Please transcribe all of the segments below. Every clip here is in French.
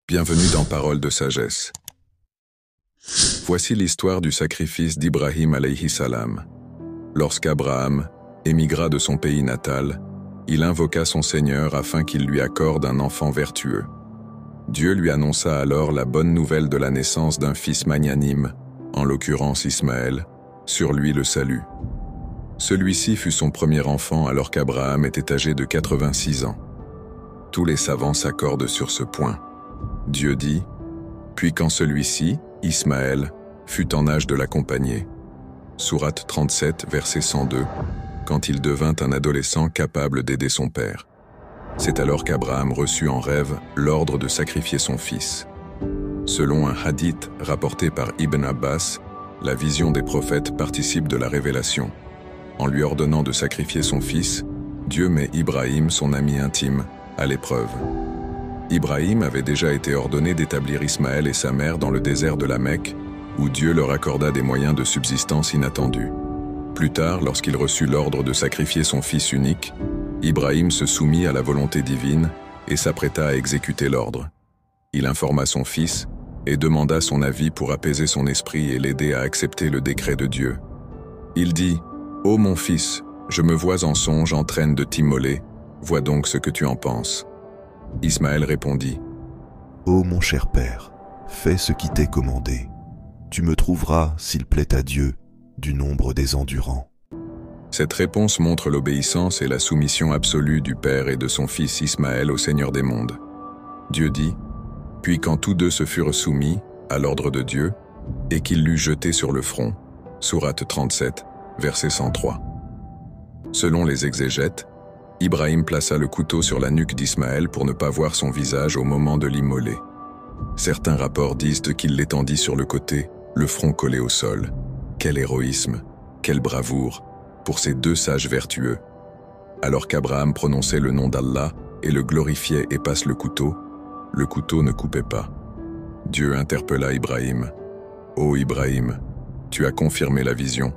Bienvenue dans Paroles de sagesse. Voici l'histoire du sacrifice d'Ibrahim alayhi salam. Lorsqu'Abraham émigra de son pays natal, il invoqua son Seigneur afin qu'il lui accorde un enfant vertueux. Dieu lui annonça alors la bonne nouvelle de la naissance d'un fils magnanime, en l'occurrence Ismaël, sur lui le salut. Celui-ci fut son premier enfant alors qu'Abraham était âgé de 86 ans. Tous les savants s'accordent sur ce point. Dieu dit, puis quand celui-ci, Ismaël, fut en âge de l'accompagner. Sourate 37, verset 102, quand il devint un adolescent capable d'aider son père. C'est alors qu'Abraham reçut en rêve l'ordre de sacrifier son fils. Selon un hadith rapporté par Ibn Abbas, la vision des prophètes participe de la révélation. En lui ordonnant de sacrifier son fils, Dieu met Ibrahim, son ami intime, à l'épreuve. Ibrahim avait déjà été ordonné d'établir Ismaël et sa mère dans le désert de la Mecque, où Dieu leur accorda des moyens de subsistance inattendus. Plus tard, lorsqu'il reçut l'ordre de sacrifier son fils unique, Ibrahim se soumit à la volonté divine et s'apprêta à exécuter l'ordre. Il informa son fils et demanda son avis pour apaiser son esprit et l'aider à accepter le décret de Dieu. Il dit, « Ô mon fils, je me vois en songe en train de t'immoler, vois donc ce que tu en penses. » Ismaël répondit, « Ô mon cher père, fais ce qui t'est commandé. Tu me trouveras, s'il plaît à Dieu, du nombre des endurants. » Cette réponse montre l'obéissance et la soumission absolue du père et de son fils Ismaël au Seigneur des mondes. Dieu dit, « Puis quand tous deux se furent soumis à l'ordre de Dieu, et qu'il l'eut jeté sur le front. » Sourate 37, verset 103. Selon les exégètes, Ibrahim plaça le couteau sur la nuque d'Ismaël pour ne pas voir son visage au moment de l'immoler. Certains rapports disent qu'il l'étendit sur le côté, le front collé au sol. Quel héroïsme, quelle bravoure, pour ces deux sages vertueux. Alors qu'Abraham prononçait le nom d'Allah et le glorifiait et passe le couteau ne coupait pas. Dieu interpella Ibrahim. « Ô Ibrahim, tu as confirmé la vision. »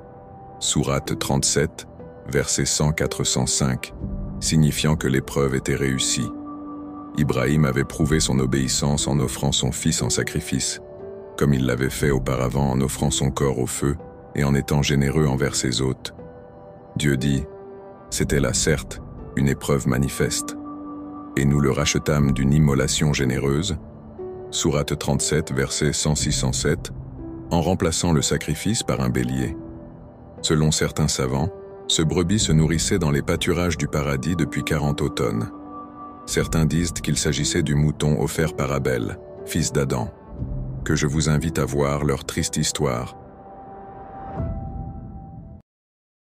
Sourate 37, versets 104-105. Signifiant que l'épreuve était réussie. Ibrahim avait prouvé son obéissance en offrant son fils en sacrifice, comme il l'avait fait auparavant en offrant son corps au feu et en étant généreux envers ses hôtes. Dieu dit, « C'était là certes une épreuve manifeste, et nous le rachetâmes d'une immolation généreuse. » Sourate 37, versets 106-107, en remplaçant le sacrifice par un bélier. Selon certains savants, ce brebis se nourrissait dans les pâturages du paradis depuis 40 automnes. Certains disent qu'il s'agissait du mouton offert par Abel, fils d'Adam, que je vous invite à voir leur triste histoire.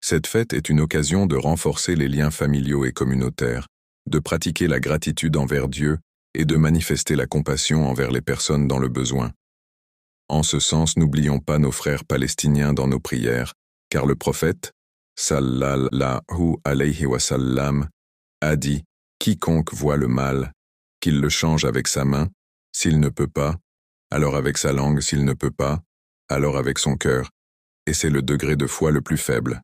Cette fête est une occasion de renforcer les liens familiaux et communautaires, de pratiquer la gratitude envers Dieu et de manifester la compassion envers les personnes dans le besoin. En ce sens, n'oublions pas nos frères palestiniens dans nos prières, car le prophète, sallallahu alayhi wa sallam, a dit « Quiconque voit le mal, qu'il le change avec sa main, s'il ne peut pas, alors avec sa langue, s'il ne peut pas, alors avec son cœur, et c'est le degré de foi le plus faible. »